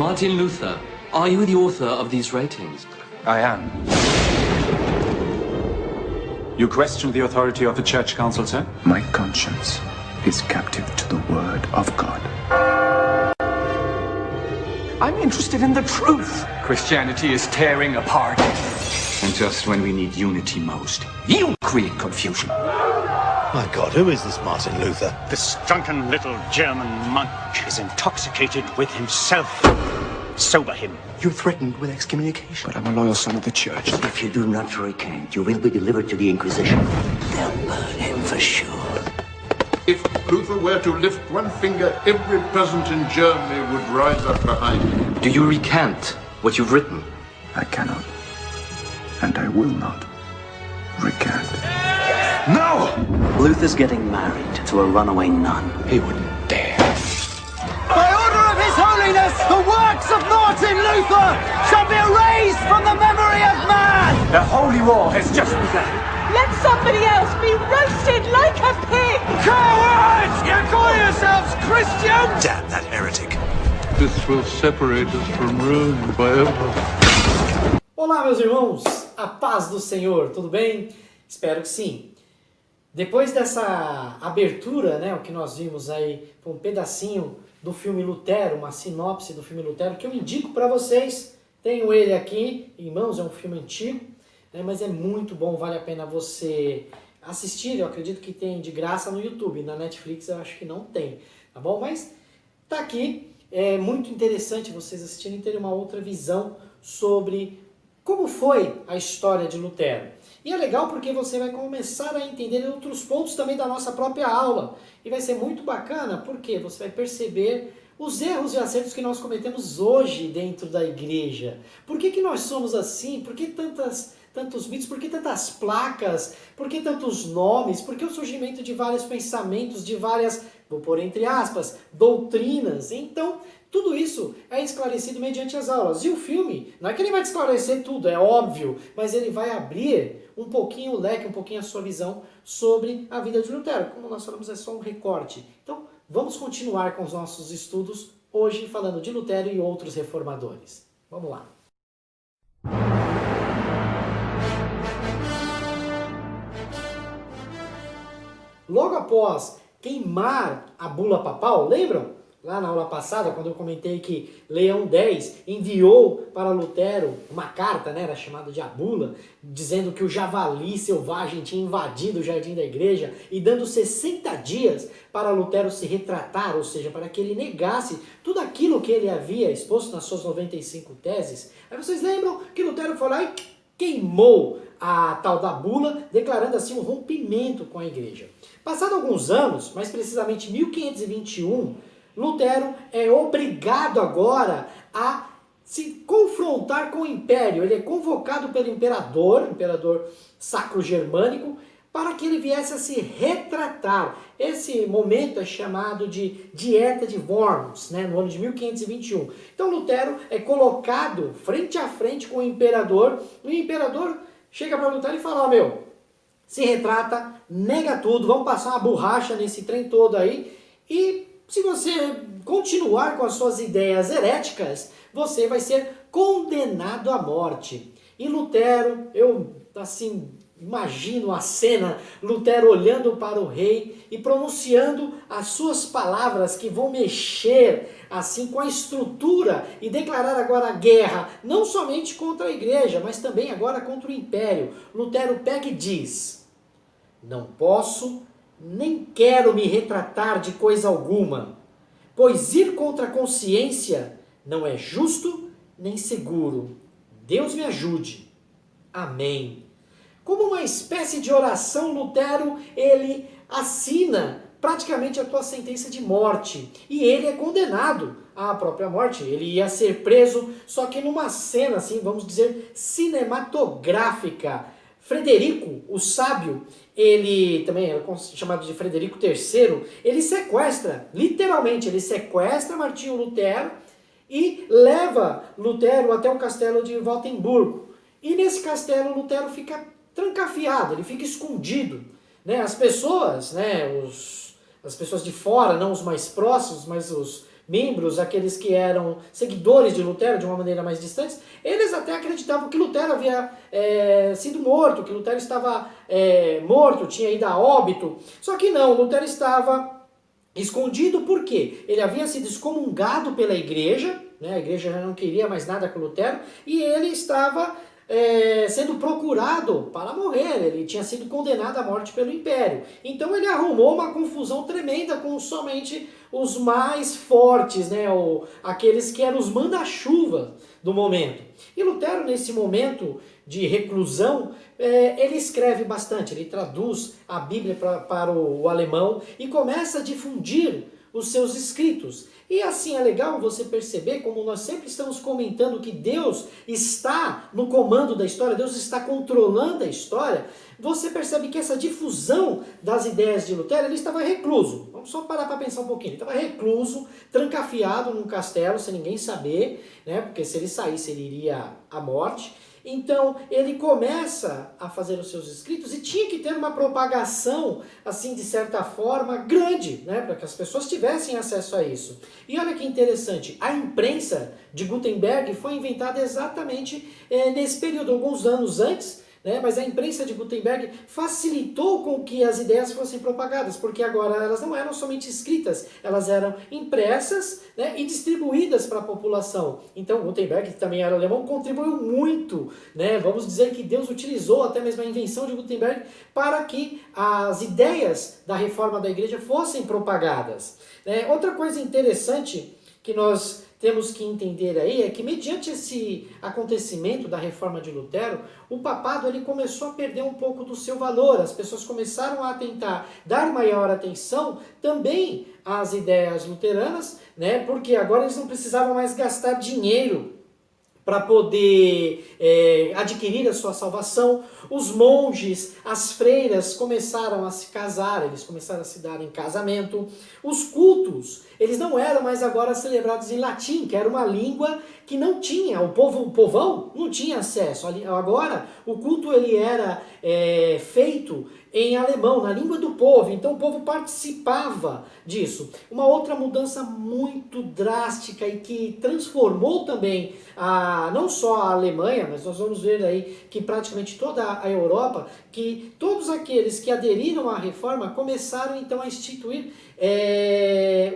Martin Luther, are you the author of these writings? I am. You question the authority of the Church Council, sir? My conscience is captive to the word of God. I'm interested in the truth. Christianity is tearing apart. And just when we need unity most, you create confusion. My God, who is this Martin Luther? This drunken little German monk is intoxicated with himself. Sober him. You're threatened with excommunication. But I'm a loyal son of the church. If you do not recant, you will be delivered to the Inquisition. They'll burn him for sure. If Luther were to lift one finger, every peasant in Germany would rise up behind him. Do you recant what you've written? I cannot, and I will not recant. No! Luther's getting married to a runaway nun. He wouldn't dare. By order of His Holiness, the works of Martin Luther shall be erased from the memory of man! The Holy War has just begun. Let somebody else be roasted like a pig! Cowards! You call yourselves Christians? Damn that heretic. This will separate us from Rome forever. Olá, meus irmãos, a paz do Senhor, tudo bem? Espero que sim. Depois dessa abertura, né, o que nós vimos aí foi um pedacinho do filme Lutero, uma sinopse do filme Lutero, que eu indico para vocês. Tenho ele aqui em mãos, é um filme antigo, né, mas é muito bom, vale a pena você assistir. Eu acredito que tem de graça no YouTube, na Netflix eu acho que não tem, tá bom? Mas tá aqui, é muito interessante vocês assistirem e terem uma outra visão sobre como foi a história de Lutero. E é legal porque você vai começar a entender outros pontos também da nossa própria aula. E vai ser muito bacana porque você vai perceber os erros e acertos que nós cometemos hoje dentro da igreja. Por que nós somos assim? Por que tantos mitos? Por que tantas placas? Por que tantos nomes? Por que o surgimento de vários pensamentos, de várias, vou pôr entre aspas, doutrinas? Então, tudo isso é esclarecido mediante as aulas. E o filme, não é que ele vai te esclarecer tudo, é óbvio, mas ele vai abrir um pouquinho o leque, um pouquinho a sua visão sobre a vida de Lutero. Como nós falamos, é só um recorte. Então, vamos continuar com os nossos estudos hoje falando de Lutero e outros reformadores. Vamos lá. Logo após queimar a bula papal, lembram? Lá na aula passada, quando eu comentei que Leão X enviou para Lutero uma carta, né, era chamada de a bula, dizendo que o javali selvagem tinha invadido o jardim da igreja e dando 60 dias para Lutero se retratar, ou seja, para que ele negasse tudo aquilo que ele havia exposto nas suas 95 teses. Aí vocês lembram que Lutero foi lá e queimou a tal da bula, declarando assim um rompimento com a igreja. Passado alguns anos, mais precisamente 1521, Lutero é obrigado agora a se confrontar com o império. Ele é convocado pelo imperador sacro-germânico, para que ele viesse a se retratar. Esse momento é chamado de Dieta de Worms, né, no ano de 1521. Então Lutero é colocado frente a frente com o imperador, e o imperador chega para Lutero e fala, se retrata, nega tudo, vamos passar uma borracha nesse trem todo aí, e se você continuar com as suas ideias heréticas, você vai ser condenado à morte. E Lutero, eu imagino a cena, Lutero olhando para o rei e pronunciando as suas palavras que vão mexer assim com a estrutura e declarar agora a guerra, não somente contra a igreja, mas também agora contra o império. Lutero pega e diz, não posso nem quero me retratar de coisa alguma, pois ir contra a consciência não é justo nem seguro. Deus me ajude. Amém. Como uma espécie de oração, Lutero, ele assina praticamente a tua sentença de morte. E ele é condenado à própria morte. Ele ia ser preso, só que numa cena, assim, vamos dizer, cinematográfica. Frederico, o sábio, ele também era chamado de Frederico III, ele sequestra, literalmente, ele sequestra Martinho Lutero e leva Lutero até o castelo de Valtemburgo. E nesse castelo Lutero fica trancafiado, ele fica escondido. Né? As pessoas, as pessoas de fora, não os mais próximos, mas os membros, aqueles que eram seguidores de Lutero de uma maneira mais distante, eles até acreditavam que Lutero havia sido morto, que Lutero estava morto, tinha ido a óbito. Só que não, Lutero estava escondido. Por quê? Ele havia sido excomungado pela igreja, né? A igreja já não queria mais nada com Lutero, e ele estava sendo procurado para morrer. Ele tinha sido condenado à morte pelo Império. Então ele arrumou uma confusão tremenda com somente os mais fortes, né? Aqueles que eram os manda-chuva do momento. E Lutero, nesse momento de reclusão, ele escreve bastante, ele traduz a Bíblia para o alemão e começa a difundir os seus escritos. E assim é legal você perceber, como nós sempre estamos comentando, que Deus está no comando da história, Deus está controlando a história. Você percebe que essa difusão das ideias de Lutero, ele estava recluso. Vamos só parar para pensar um pouquinho. Ele estava recluso, trancafiado num castelo, sem ninguém saber, né? Porque se ele saísse, ele iria à morte. Então, ele começa a fazer os seus escritos e tinha que ter uma propagação, assim, de certa forma, grande, né, para que as pessoas tivessem acesso a isso. E olha que interessante, a imprensa de Gutenberg foi inventada exatamente nesse período, alguns anos antes, né, mas a imprensa de Gutenberg facilitou com que as ideias fossem propagadas, porque agora elas não eram somente escritas, elas eram impressas, né, e distribuídas para a população. Então Gutenberg, que também era alemão, contribuiu muito, né, vamos dizer que Deus utilizou até mesmo a invenção de Gutenberg para que as ideias da reforma da igreja fossem propagadas. Outra coisa interessante que nós temos que entender aí é que, mediante esse acontecimento da reforma de Lutero, o papado ele começou a perder um pouco do seu valor. As pessoas começaram a tentar dar maior atenção também às ideias luteranas, né? Porque agora eles não precisavam mais gastar dinheiro para poder adquirir a sua salvação. Os monges, as freiras começaram a se casar, eles começaram a se dar em casamento. Os cultos, eles não eram mais agora celebrados em latim, que era uma língua que não tinha, o povão não tinha acesso. Agora, o culto ele era feito em alemão, na língua do povo, então o povo participava disso. Uma outra mudança muito drástica e que transformou também não só a Alemanha, mas nós vamos ver aí que praticamente toda a Europa, que todos aqueles que aderiram à reforma começaram então a instituir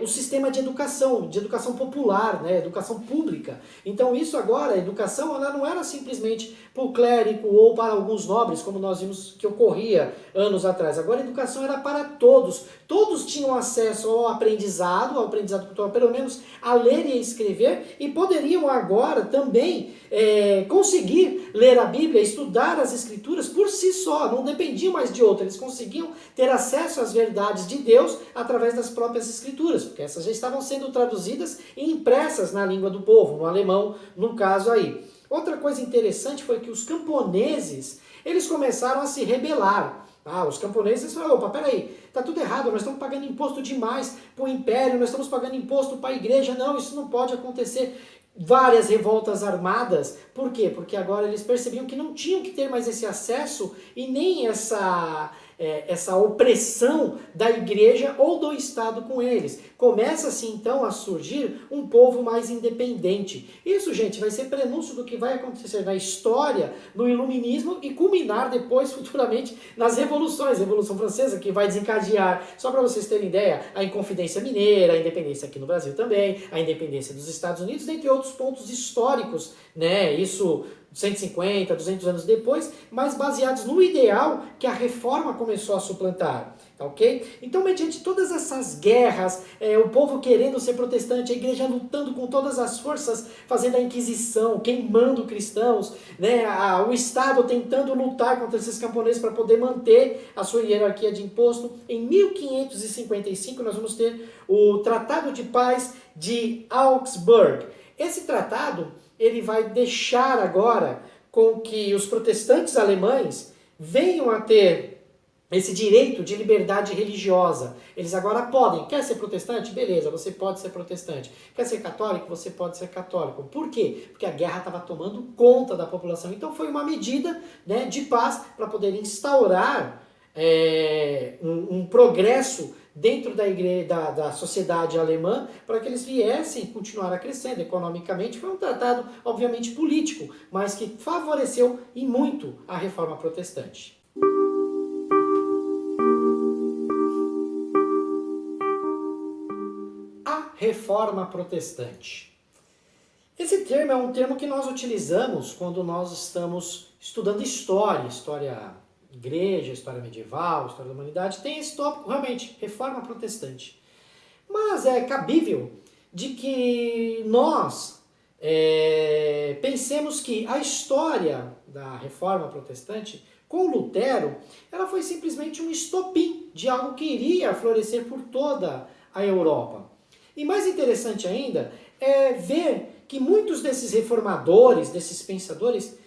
o sistema de educação popular, né, educação pública. Então isso agora, a educação, ela não era simplesmente para o clérigo ou para alguns nobres, como nós vimos que ocorria anos atrás. Agora a educação era para todos. Todos tinham acesso ao aprendizado cultural, pelo menos a ler e a escrever, e poderiam agora também conseguir ler a Bíblia, estudar as Escrituras por si só, não dependiam mais de outro. Eles conseguiam ter acesso às verdades de Deus através das próprias Escrituras, porque essas já estavam sendo traduzidas e impressas na língua do povo, no alemão, no caso aí. Outra coisa interessante foi que os camponeses, eles começaram a se rebelar. Os camponeses falaram, opa, peraí, tá tudo errado, nós estamos pagando imposto demais para o império, nós estamos pagando imposto para a igreja, não, isso não pode acontecer. Várias revoltas armadas. Por quê? Porque agora eles percebiam que não tinham que ter mais esse acesso e nem essa opressão da igreja ou do Estado com eles. Começa-se então a surgir um povo mais independente. Isso, gente, vai ser prenúncio do que vai acontecer na história, no iluminismo e culminar depois, futuramente, nas revoluções. A Revolução Francesa, que vai desencadear, só para vocês terem ideia, a Inconfidência Mineira, a independência aqui no Brasil também, a independência dos Estados Unidos, dentre outros pontos históricos, né? Isso 150, 200 anos depois, mas baseados no ideal que a reforma começou a suplantar, tá ok? Então, mediante todas essas guerras, o povo querendo ser protestante, a igreja lutando com todas as forças, fazendo a Inquisição, queimando cristãos, né? O Estado tentando lutar contra esses camponeses para poder manter a sua hierarquia de imposto. Em 1555, nós vamos ter o Tratado de Paz de Augsburg. Esse tratado ele vai deixar agora com que os protestantes alemães venham a ter esse direito de liberdade religiosa. Eles agora podem. Quer ser protestante? Beleza, você pode ser protestante. Quer ser católico? Você pode ser católico. Por quê? Porque a guerra estava tomando conta da população. Então foi uma medida, né, de paz para poder instaurar um progresso dentro da sociedade alemã para que eles viessem continuar a crescendo economicamente. Foi um tratado, obviamente, político, mas que favoreceu e muito a reforma protestante. A reforma protestante. Esse termo é um termo que nós utilizamos quando nós estamos estudando história igreja, história medieval, história da humanidade. Tem esse tópico, realmente, reforma protestante. Mas é cabível de que nós pensemos que a história da reforma protestante, com Lutero, ela foi simplesmente um estopim de algo que iria florescer por toda a Europa. E mais interessante ainda é ver que muitos desses reformadores, desses pensadores,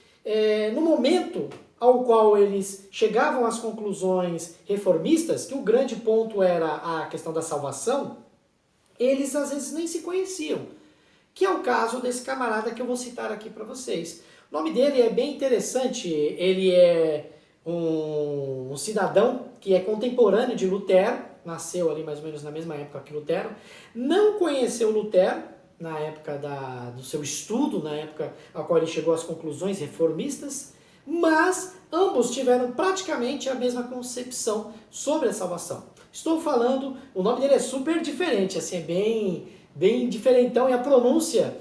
no momento ao qual eles chegavam às conclusões reformistas, que o grande ponto era a questão da salvação, eles às vezes nem se conheciam. Que é o caso desse camarada que eu vou citar aqui para vocês. O nome dele é bem interessante, ele é um cidadão que é contemporâneo de Lutero, nasceu ali mais ou menos na mesma época que Lutero, não conheceu Lutero na época do seu estudo, na época a qual ele chegou às conclusões reformistas, mas ambos tiveram praticamente a mesma concepção sobre a salvação. Estou falando, o nome dele é super diferente, assim, é bem diferentão, e a pronúncia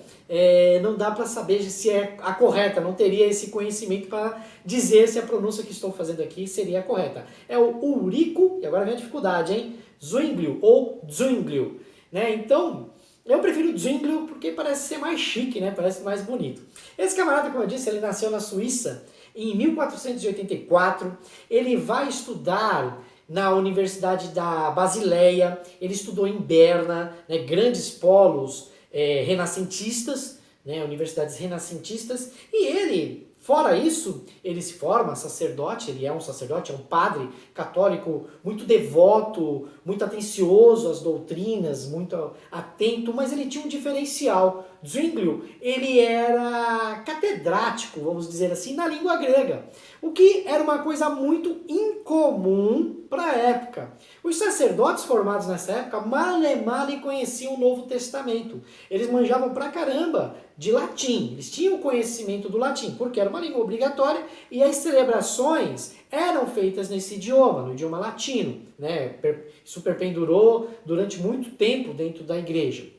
não dá para saber se é a correta, não teria esse conhecimento para dizer se a pronúncia que estou fazendo aqui seria a correta. É o Ulrico, e agora vem a dificuldade, hein? Zwinglio ou Zwinglio, né? Então, eu prefiro Zwinglio porque parece ser mais chique, né? Parece mais bonito. Esse camarada, como eu disse, ele nasceu na Suíça em 1484. Ele vai estudar na Universidade da Basileia, ele estudou em Berna, né, grandes polos renascentistas, né, universidades renascentistas, e ele, fora isso, ele se forma sacerdote, ele é um sacerdote, é um padre católico muito devoto, muito atencioso às doutrinas, muito atento, mas ele tinha um diferencial. Zwinglio, ele era catedrático, vamos dizer assim, na língua grega, o que era uma coisa muito incomum para a época. Os sacerdotes formados nessa época mal conheciam o Novo Testamento. Eles manjavam pra caramba de latim, eles tinham conhecimento do latim, porque era uma língua obrigatória e as celebrações eram feitas nesse idioma, no idioma latino, né? Isso perdurou durante muito tempo dentro da igreja.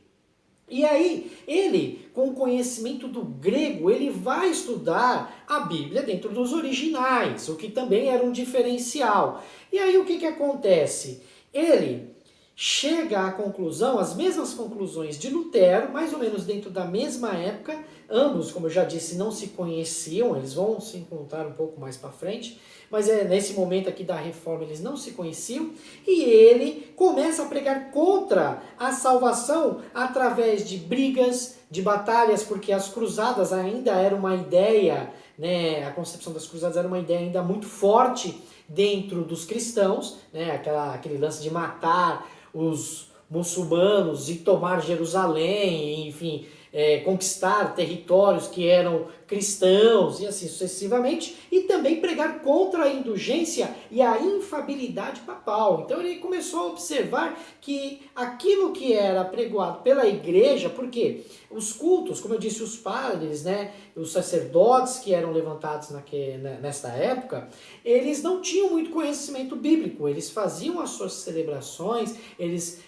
E aí, ele, com o conhecimento do grego, ele vai estudar a Bíblia dentro dos originais, o que também era um diferencial. E aí, o que acontece? Ele chega à conclusão, as mesmas conclusões de Lutero, mais ou menos dentro da mesma época. Ambos, como eu já disse, não se conheciam, eles vão se encontrar um pouco mais para frente, mas nesse momento aqui da reforma eles não se conheciam, e ele começa a pregar contra a salvação através de brigas, de batalhas, porque as cruzadas ainda era uma ideia, né, a concepção das cruzadas era uma ideia ainda muito forte dentro dos cristãos, né, aquele lance de matar os muçulmanos e tomar Jerusalém, enfim, conquistar territórios que eram cristãos e assim sucessivamente, e também pregar contra a indulgência e a infabilidade papal. Então ele começou a observar que aquilo que era pregoado pela igreja, porque os cultos, como eu disse, os padres, né, os sacerdotes que eram levantados nesta época, eles não tinham muito conhecimento bíblico, eles faziam as suas celebrações, eles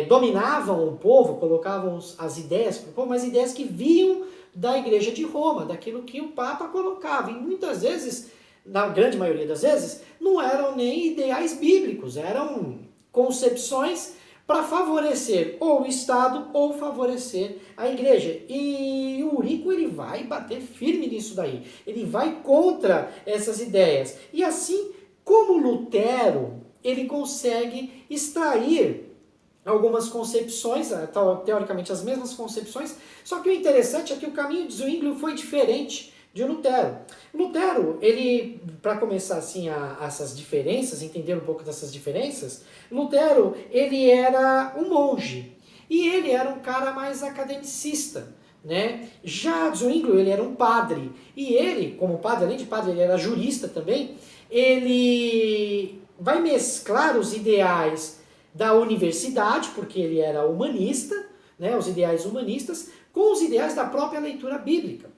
dominavam o povo, colocavam as ideias para o povo, mas ideias que vinham da igreja de Roma, daquilo que o Papa colocava. E muitas vezes, na grande maioria das vezes, não eram nem ideais bíblicos, eram concepções para favorecer ou o Estado ou favorecer a igreja. E o Ulrico, ele vai bater firme nisso daí. Ele vai contra essas ideias. E assim como Lutero, ele consegue extrair algumas concepções, teoricamente as mesmas concepções, só que o interessante é que o caminho de Zwinglio foi diferente de Lutero. Lutero, ele, para começar assim essas diferenças, entender um pouco dessas diferenças, Lutero, ele era um monge, e ele era um cara mais academicista, né? Já Zwinglio, ele era um padre, e ele, como padre, além de padre, ele era jurista também, ele vai mesclar os ideais da universidade, porque ele era humanista, né, os ideais humanistas, com os ideais da própria leitura bíblica.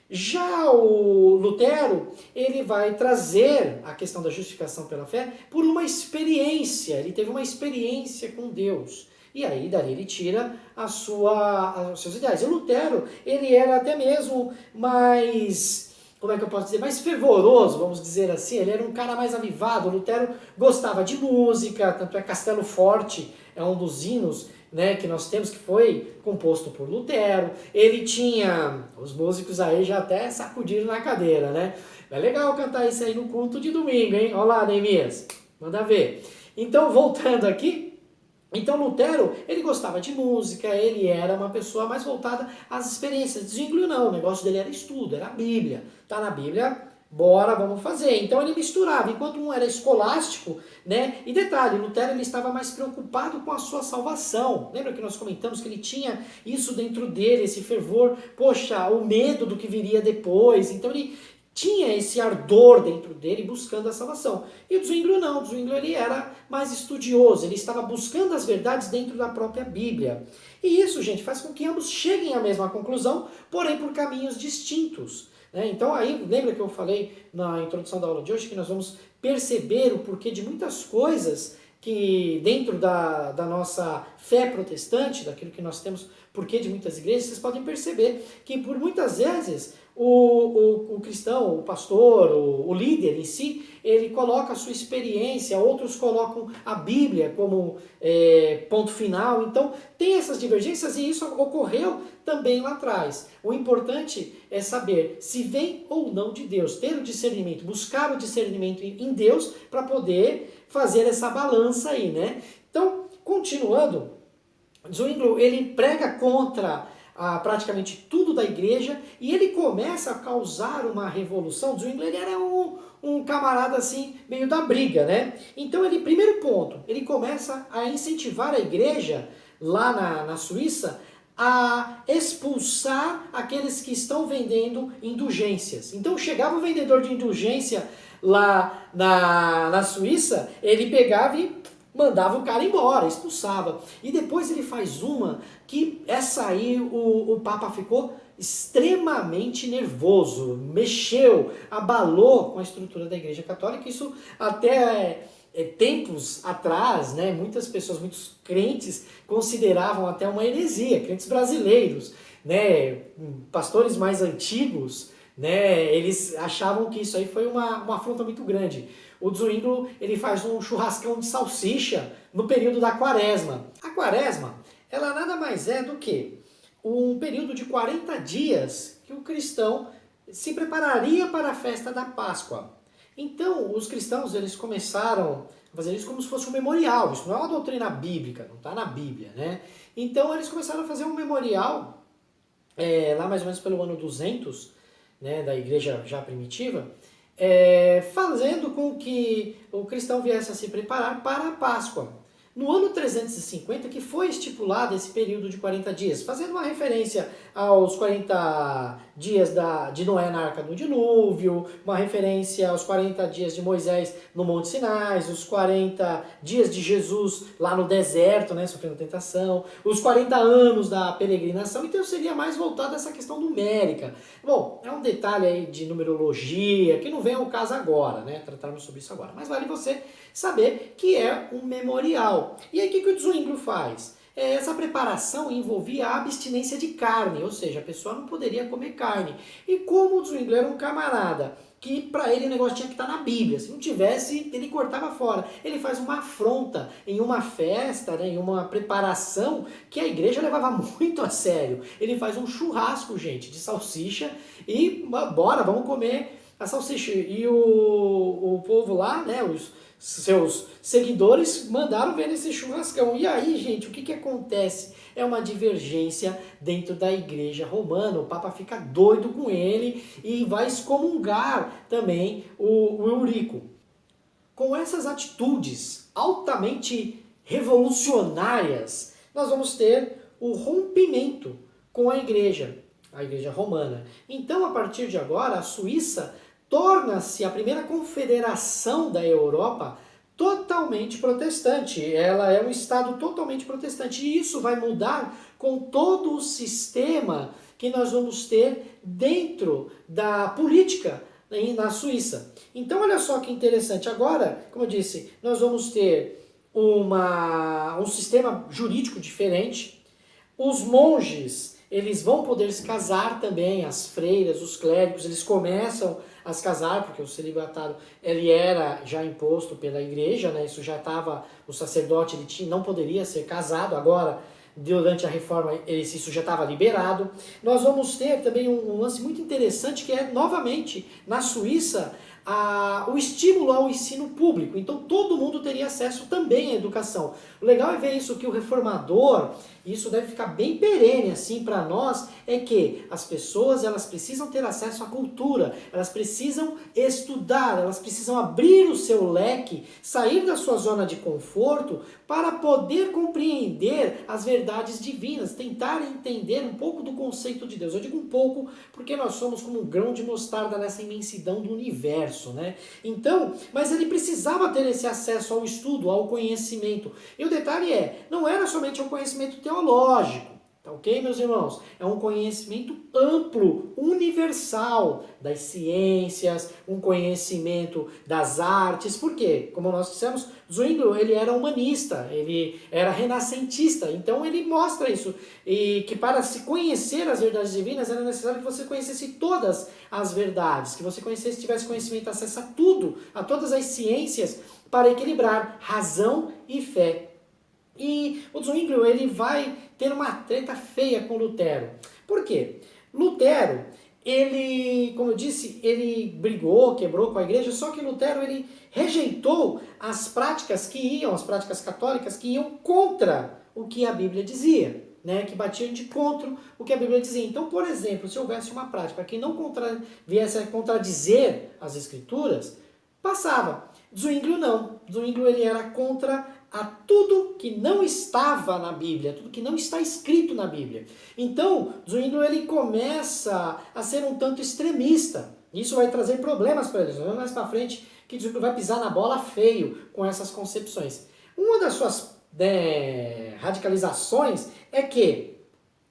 Já o Lutero, ele vai trazer a questão da justificação pela fé por uma experiência, ele teve uma experiência com Deus. E aí, dali ele tira os seus ideais. E o Lutero, ele era até mesmo mais, como é que eu posso dizer, mais fervoroso, vamos dizer assim. Ele era um cara mais avivado. O Lutero gostava de música, tanto é Castelo Forte é um dos hinos, né, que nós temos, que foi composto por Lutero. Ele tinha, os músicos aí já até sacudiram na cadeira, né? É legal cantar isso aí no culto de domingo, hein? Olha lá, Neemias, manda ver. Então, voltando aqui, então Lutero, ele gostava de música, ele era uma pessoa mais voltada às experiências. Zwinglio não, o negócio dele era estudo, era a Bíblia. Tá na Bíblia, bora, vamos fazer. Então ele misturava, enquanto um era escolástico, né? E detalhe, Lutero ele estava mais preocupado com a sua salvação. Lembra que nós comentamos que ele tinha isso dentro dele, esse fervor, poxa, o medo do que viria depois. Então ele tinha esse ardor dentro dele buscando a salvação. E o Zwinglio não, o Zwinglio ele era mais estudioso, ele estava buscando as verdades dentro da própria Bíblia. E isso, gente, faz com que ambos cheguem à mesma conclusão, porém por caminhos distintos. Então aí, lembra que eu falei na introdução da aula de hoje que nós vamos perceber o porquê de muitas coisas que dentro da nossa fé protestante, daquilo que nós temos, porquê de muitas igrejas, vocês podem perceber que por muitas vezes o cristão, o pastor, o líder em si, ele coloca a sua experiência, outros colocam a Bíblia como ponto final. Então tem essas divergências e isso ocorreu também lá atrás. O importante é saber se vem ou não de Deus, ter o discernimento, buscar o discernimento em Deus para poder fazer essa balança aí, né? Então, continuando, Zwinglio, ele prega contra praticamente tudo da igreja e ele começa a causar uma revolução. Zwinglio, ele era um camarada assim, meio da briga, né? Então, ele, primeiro ponto, ele começa a incentivar a igreja lá na Suíça a expulsar aqueles que estão vendendo indulgências. Então, chegava o vendedor de indulgência lá na Suíça, ele pegava e mandava o cara embora, expulsava. E depois ele faz uma que essa aí o Papa ficou extremamente nervoso, mexeu, abalou com a estrutura da Igreja Católica. Isso até tempos atrás, né, muitas pessoas, muitos crentes consideravam até uma heresia, crentes brasileiros, né, pastores mais antigos, né, eles achavam que isso aí foi uma afronta muito grande. O Zwinglio, ele faz um churrascão de salsicha no período da quaresma. A quaresma, ela nada mais é do que um período de 40 dias que o cristão se prepararia para a festa da Páscoa. Então, os cristãos, eles começaram a fazer isso como se fosse um memorial. Isso não é uma doutrina bíblica, não está na Bíblia, né? Então, eles começaram a fazer um memorial, lá mais ou menos pelo ano 200, né, da igreja já primitiva, fazendo com que o cristão viesse a se preparar para a Páscoa. No ano 350, que foi estipulado esse período de 40 dias, fazendo uma referência aos 40 dias de Noé na Arca do Dilúvio, uma referência aos 40 dias de Moisés no Monte Sinai, os 40 dias de Jesus lá no deserto, né, sofrendo tentação, os 40 anos da peregrinação. Então seria mais voltado a essa questão numérica. Bom, é um detalhe aí de numerologia, que não vem ao caso agora, né, tratarmos sobre isso agora, mas vale você saber que é um memorial. E aí o que o Zwinglio faz? Essa preparação envolvia a abstinência de carne, ou seja, a pessoa não poderia comer carne. E como o Zwinglio era um camarada que para ele o negócio tinha que estar na Bíblia, se não tivesse, ele cortava fora. Ele faz uma afronta em uma festa, né, em uma preparação que a igreja levava muito a sério. Ele faz um churrasco, gente, de salsicha e bora, vamos comer a salsicha. E o povo lá, né, os seus seguidores mandaram ver esse churrascão. E aí, gente, o que acontece? É uma divergência dentro da igreja romana. O Papa fica doido com ele e vai excomungar também o Eurico. Com essas atitudes altamente revolucionárias, nós vamos ter o rompimento com a igreja romana. Então, a partir de agora, a Suíça torna-se a primeira confederação da Europa totalmente protestante. Ela é um Estado totalmente protestante. E isso vai mudar com todo o sistema que nós vamos ter dentro da política na Suíça. Então, olha só que interessante. Agora, como eu disse, nós vamos ter um sistema jurídico diferente. Os monges, eles vão poder se casar também, as freiras, os clérigos, eles começam a se casar, porque o celibatário ele era já imposto pela igreja, né? Isso já estava, o sacerdote ele não poderia ser casado, agora durante a reforma isso já estava liberado. Nós vamos ter também um lance muito interessante que é, novamente, na Suíça, o estímulo ao ensino público. Então todo mundo teria acesso também à educação. O legal é ver isso, que o reformador, isso deve ficar bem perene assim para nós, é que as pessoas elas precisam ter acesso à cultura, elas precisam estudar, elas precisam abrir o seu leque, sair da sua zona de conforto para poder compreender as verdades divinas, tentar entender um pouco do conceito de Deus. Eu digo um pouco porque nós somos como um grão de mostarda nessa imensidão do universo, né? Então, mas ele precisava ter esse acesso ao estudo, ao conhecimento. E o detalhe não era somente o conhecimento teológico, tá ok, meus irmãos? É um conhecimento amplo, universal, das ciências, um conhecimento das artes. Por quê? Como nós dissemos, Zwingli, ele era humanista, ele era renascentista, então ele mostra isso, e que para se conhecer as verdades divinas era necessário que você conhecesse todas as verdades, que você tivesse conhecimento, acesso a tudo, a todas as ciências, para equilibrar razão e fé. E o Zwingli, ele vai ter uma treta feia com Lutero. Por quê? Lutero, ele, como eu disse, ele brigou, quebrou com a igreja, só que Lutero, ele rejeitou as práticas católicas que iam contra o que a Bíblia dizia, né, que batiam de contra o que a Bíblia dizia. Então, por exemplo, se houvesse uma prática que não viesse a contradizer as Escrituras, passava. Zwingli não. Zwingli, ele era contra a tudo que não estava na Bíblia, tudo que não está escrito na Bíblia. Então, Zwingli, ele começa a ser um tanto extremista. Isso vai trazer problemas para eles. Mais para frente, que Zwingli vai pisar na bola feio com essas concepções. Uma das suas radicalizações é que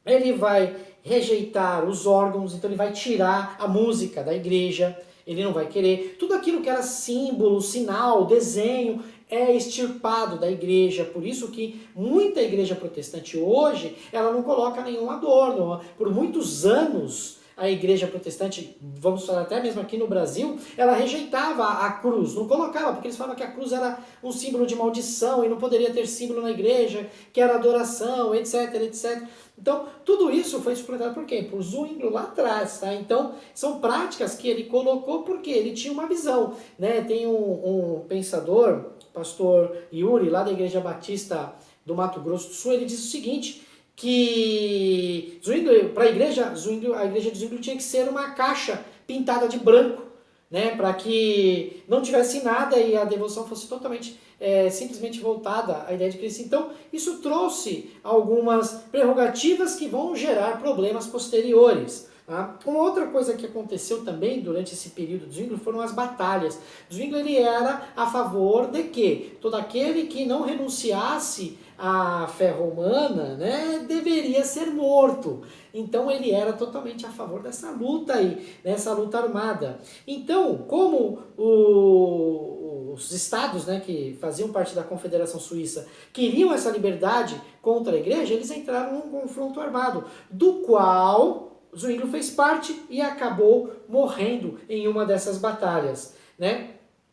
ele vai rejeitar os órgãos, então ele vai tirar a música da igreja, ele não vai querer. Tudo aquilo que era símbolo, sinal, desenho, é extirpado da igreja. Por isso que muita igreja protestante hoje, ela não coloca nenhum adorno. Por muitos anos, a igreja protestante, vamos falar até mesmo aqui no Brasil, ela rejeitava a cruz, não colocava, porque eles falavam que a cruz era um símbolo de maldição e não poderia ter símbolo na igreja, que era adoração, etc, etc. Então, tudo isso foi suplantado por quem? Por Zwingli lá atrás, tá? Então, são práticas que ele colocou porque ele tinha uma visão, né? Tem um pensador, pastor Yuri, lá da Igreja Batista do Mato Grosso do Sul, ele diz o seguinte, que para a igreja de Zwingli tinha que ser uma caixa pintada de branco, né, para que não tivesse nada e a devoção fosse totalmente, simplesmente voltada à ideia de Cristo. Então, isso trouxe algumas prerrogativas que vão gerar problemas posteriores. Tá? Uma outra coisa que aconteceu também durante esse período de Zwingli foram as batalhas. Zwingli, ele era a favor de que todo aquele que não renunciasse à fé romana, né, deveria ser morto. Então ele era totalmente a favor dessa luta aí, dessa luta armada. Então, como os estados, né, que faziam parte da Confederação Suíça queriam essa liberdade contra a igreja, eles entraram num confronto armado, do qual Zwingli fez parte e acabou morrendo em uma dessas batalhas, né?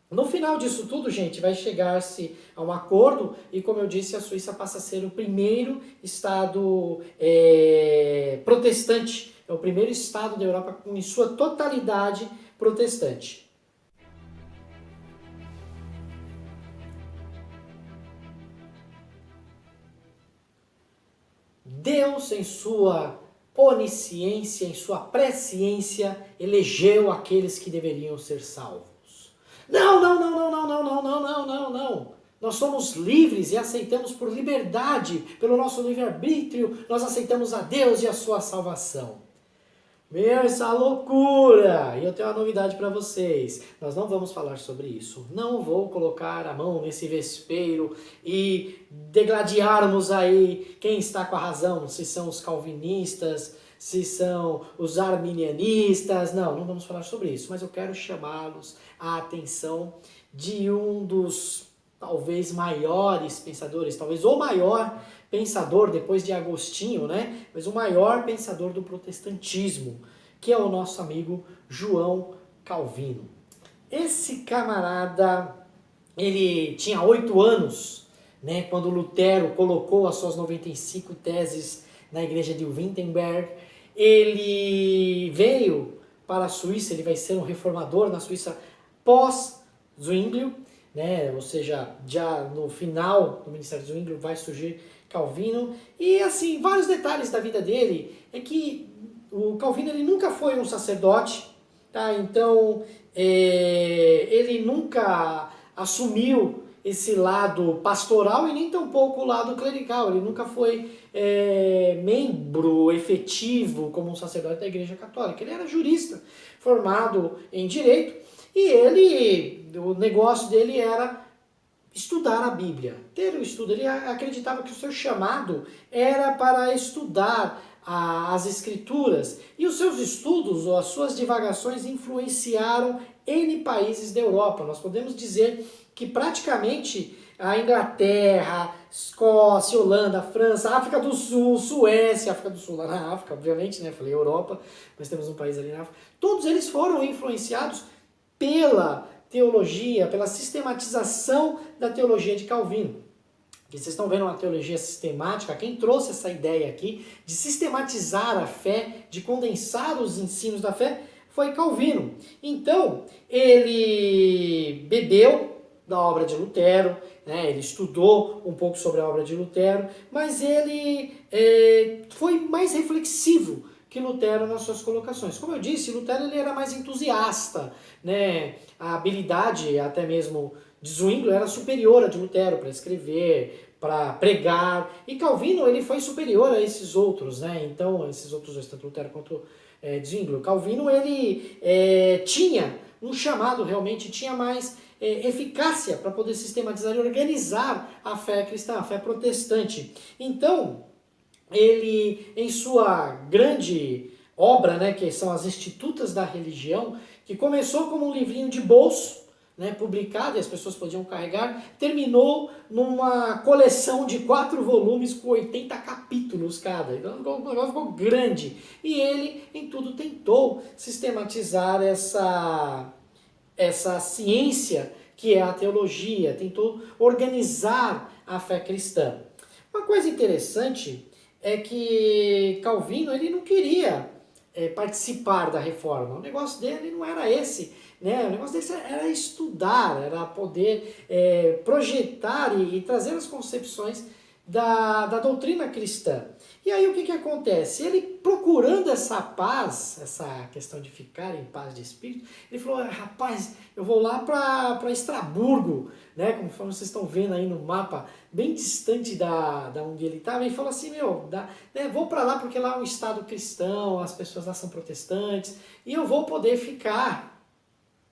No final disso tudo, gente, vai chegar-se a um acordo e, como eu disse, a Suíça passa a ser o primeiro estado protestante, é o primeiro estado da Europa em sua totalidade protestante. Deus, em sua onisciência, em sua presciência, elegeu aqueles que deveriam ser salvos. Não. Nós somos livres e aceitamos por liberdade, pelo nosso livre-arbítrio, nós aceitamos a Deus e a sua salvação. Essa loucura! E eu tenho uma novidade para vocês. Nós não vamos falar sobre isso. Não vou colocar a mão nesse vespeiro e degladiarmos aí quem está com a razão, se são os calvinistas, se são os arminianistas. Não vamos falar sobre isso. Mas eu quero chamá-los a atenção de um dos talvez maiores pensadores, talvez o maior pensador depois de Agostinho, né? Mas o maior pensador do protestantismo, que é o nosso amigo João Calvino. Esse camarada, ele tinha 8 anos, né, quando Lutero colocou as suas 95 teses na igreja de Wittenberg. Ele veio para a Suíça, ele vai ser um reformador na Suíça pós-Zwinglio, né? Ou seja, já no final do ministério de Zwinglio vai surgir Calvino. E assim, vários detalhes da vida dele é que o Calvino ele nunca foi um sacerdote, tá? Então ele nunca assumiu esse lado pastoral e nem tampouco o lado clerical. Ele nunca foi membro efetivo como um sacerdote da Igreja Católica. Ele era jurista, formado em Direito, e o negócio dele era estudar a Bíblia, ter o estudo. Ele acreditava que o seu chamado era para estudar as Escrituras, e os seus estudos ou as suas divagações influenciaram N países da Europa. Nós podemos dizer que praticamente a Inglaterra, Escócia, Holanda, França, África do Sul, Suécia, África do Sul lá na África, obviamente, né? Falei Europa, mas temos um país ali na África. Todos eles foram influenciados pela teologia, pela sistematização da teologia de Calvino. Aqui vocês estão vendo uma teologia sistemática. Quem trouxe essa ideia aqui de sistematizar a fé, de condensar os ensinos da fé, foi Calvino. Então, ele bebeu da obra de Lutero, né? Ele estudou um pouco sobre a obra de Lutero, mas ele foi mais reflexivo que Lutero nas suas colocações. Como eu disse, Lutero ele era mais entusiasta, né? A habilidade até mesmo de Zwinglio era superior à de Lutero para escrever, para pregar, e Calvino ele foi superior a esses outros, né? Então, esses outros dois, tanto Lutero quanto Zwinglio. Calvino ele tinha um chamado, realmente tinha mais eficácia para poder sistematizar e organizar a fé cristã, a fé protestante. Então, ele, em sua grande obra, né, que são as Institutas da Religião, que começou como um livrinho de bolso, né, publicado, e as pessoas podiam carregar, terminou numa coleção de 4 volumes com 80 capítulos cada. Então o negócio ficou grande. E ele, em tudo, tentou sistematizar essa ciência que é a teologia, tentou organizar a fé cristã. Uma coisa interessante é que Calvino ele não queria participar da reforma. O negócio dele não era esse, né? O negócio dele era estudar, era poder projetar e trazer as concepções da doutrina cristã. E aí o que acontece? Ele procurando essa paz, essa questão de ficar em paz de espírito, ele falou, rapaz, eu vou lá para Estraburgo, né? Como vocês estão vendo aí no mapa, bem distante da onde ele estava, e falou assim, vou para lá porque lá é um estado cristão, as pessoas lá são protestantes, e eu vou poder ficar,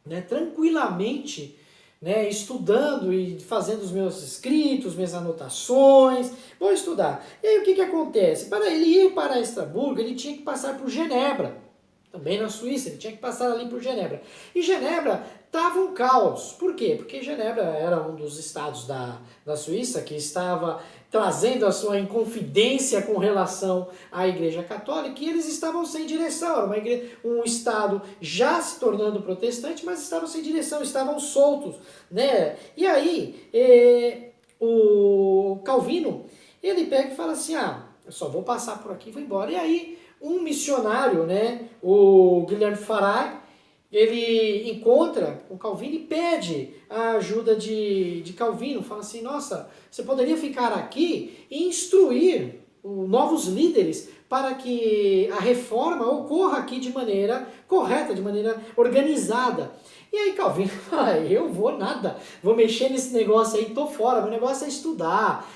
né, tranquilamente, né, estudando e fazendo os meus escritos, minhas anotações, vou estudar. E aí o que acontece? Para ele ir para Estraburgo, ele tinha que passar por Genebra, também na Suíça, ele tinha que passar ali por Genebra. E Genebra estava um caos. Por quê? Porque Genebra era um dos estados da Suíça que estava trazendo a sua inconfidência com relação à Igreja Católica, e eles estavam sem direção. Era um estado já se tornando protestante, mas estavam sem direção, estavam soltos, né? E aí, o Calvino, ele pega e fala assim, eu só vou passar por aqui e vou embora. E aí, um missionário, né, o Guilherme Farag, ele encontra o Calvino e pede a ajuda de Calvino. Fala assim, nossa, você poderia ficar aqui e instruir novos líderes para que a reforma ocorra aqui de maneira correta, de maneira organizada. E aí Calvino fala, eu vou nada, vou mexer nesse negócio aí, tô fora, meu negócio é estudar,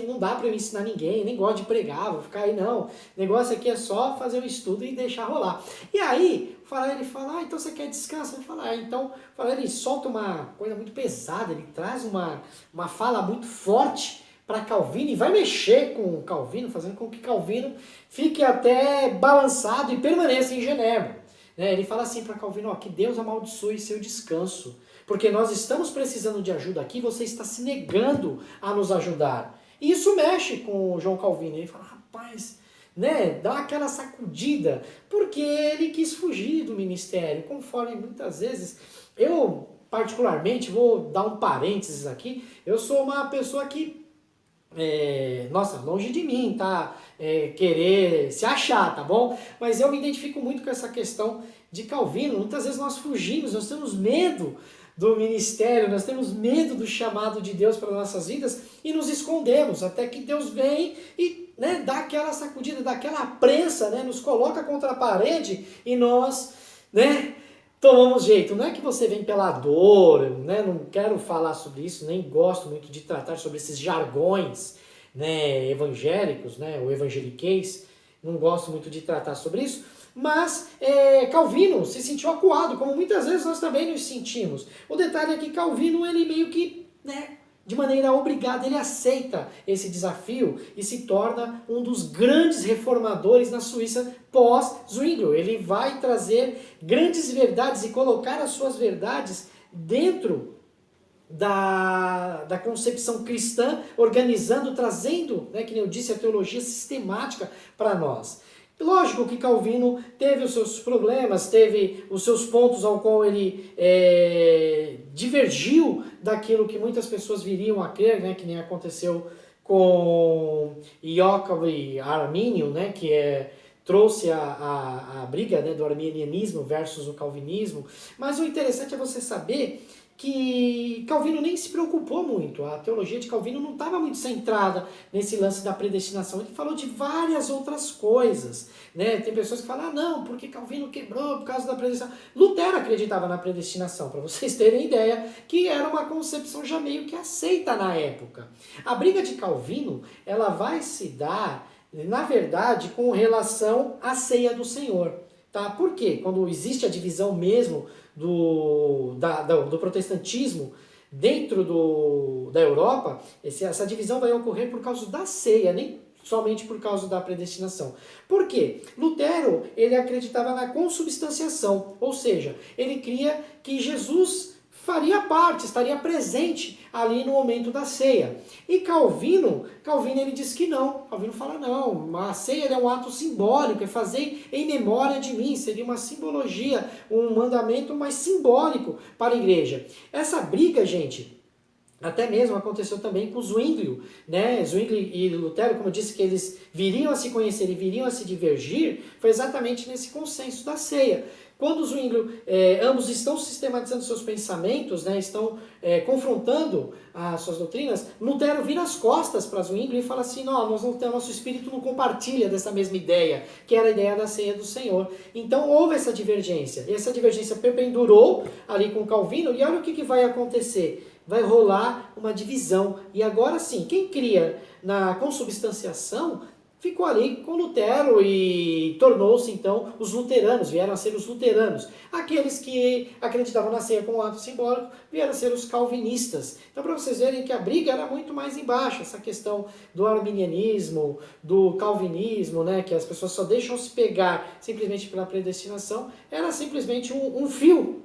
não dá para eu ensinar ninguém, nem gosto de pregar, vou ficar aí não, o negócio aqui é só fazer o estudo e deixar rolar. E aí, ele fala, então você quer descanso? Ele fala, então, ele solta uma coisa muito pesada, ele traz uma fala muito forte para Calvino e vai mexer com Calvino, fazendo com que Calvino fique até balançado e permaneça em Genebra. Ele fala assim para Calvino, que Deus amaldiçoe seu descanso, porque nós estamos precisando de ajuda aqui, você está se negando a nos ajudar. E isso mexe com João Calvino, ele fala, rapaz, dá aquela sacudida, porque ele quis fugir do ministério, conforme muitas vezes, eu particularmente, vou dar um parênteses aqui, eu sou uma pessoa que longe de mim, tá? Querer se achar, tá bom? Mas eu me identifico muito com essa questão de Calvino. Muitas vezes nós fugimos, nós temos medo do ministério, nós temos medo do chamado de Deus para nossas vidas e nos escondemos, até que Deus vem e dá aquela sacudida, dá aquela prensa, nos coloca contra a parede e nós, tomamos jeito. Não é que você vem pela dor, não quero falar sobre isso, nem gosto muito de tratar sobre esses jargões evangélicos, ou evangeliquez, não gosto muito de tratar sobre isso, mas Calvino se sentiu acuado, como muitas vezes nós também nos sentimos. O detalhe é que Calvino, ele meio que, de maneira obrigada, ele aceita esse desafio e se torna um dos grandes reformadores na Suíça pós-Zwinglio. Ele vai trazer grandes verdades e colocar as suas verdades dentro da concepção cristã, organizando, trazendo, que nem eu disse, a teologia sistemática para nós. Lógico que Calvino teve os seus problemas, teve os seus pontos ao qual ele divergiu daquilo que muitas pessoas viriam a crer, que nem aconteceu com Jacob e Armínio, que trouxe a briga do arminianismo versus o calvinismo. Mas o interessante é você saber que Calvino nem se preocupou muito. A teologia de Calvino não estava muito centrada nesse lance da predestinação. Ele falou de várias outras coisas. Tem pessoas que falam, não, porque Calvino quebrou por causa da predestinação. Lutero acreditava na predestinação, para vocês terem ideia, que era uma concepção já meio que aceita na época. A briga de Calvino, ela vai se dar, na verdade, com relação à ceia do Senhor. Tá? Por quê? Quando existe a divisão mesmo do protestantismo dentro da Europa, essa divisão vai ocorrer por causa da ceia, nem somente por causa da predestinação. Por quê? Lutero, ele acreditava na consubstanciação, ou seja, ele cria que Jesus faria parte, estaria presente ali no momento da ceia. E Calvino ele diz que não. Calvino fala, não, a ceia é um ato simbólico, é fazer em memória de mim, seria uma simbologia, um mandamento mais simbólico para a igreja. Essa briga, gente, até mesmo aconteceu também com Zwinglio, Zwinglio e Lutero, como eu disse que eles viriam a se conhecer e viriam a se divergir, foi exatamente nesse consenso da ceia. Quando Zwinglio, ambos estão sistematizando seus pensamentos, estão confrontando as suas doutrinas, Lutero vira as costas para Zwinglio e fala assim, nosso espírito não compartilha dessa mesma ideia, que era a ideia da ceia do Senhor. Então houve essa divergência, e essa divergência perpendurou ali com Calvino, e olha o que vai acontecer. Vai rolar uma divisão, e agora sim, quem cria na consubstanciação ficou ali com Lutero e tornou-se então os luteranos, vieram a ser os luteranos. Aqueles que acreditavam na ceia como um ato simbólico vieram a ser os calvinistas. Então, para vocês verem que a briga era muito mais embaixo, essa questão do arminianismo, do calvinismo, que as pessoas só deixam se pegar simplesmente pela predestinação, era simplesmente um fio,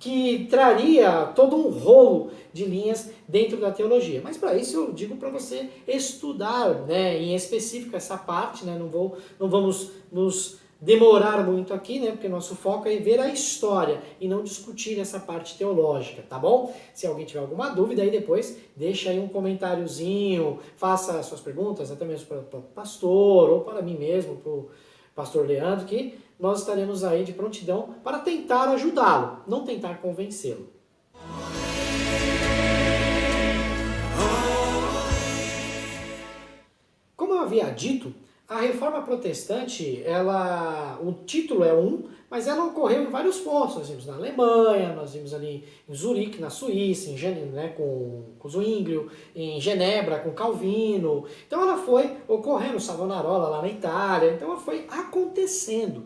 que traria todo um rolo de linhas dentro da teologia. Mas para isso eu digo para você estudar, em específico essa parte, não vamos nos demorar muito aqui, porque nosso foco é ver a história e não discutir essa parte teológica, tá bom? Se alguém tiver alguma dúvida, aí depois deixa aí um comentáriozinho, faça suas perguntas, até mesmo para o pastor ou para mim mesmo, para o pastor Leandro, que nós estaremos aí de prontidão para tentar ajudá-lo, não tentar convencê-lo. Como eu havia dito, A Reforma Protestante, o título é mas ela ocorreu em vários pontos. Nós vimos na Alemanha, nós vimos ali em Zurique, na Suíça, em Genebra, com Zwinglio, em Genebra, com Calvino. Então ela foi ocorrendo, Savonarola lá na Itália, então ela foi acontecendo.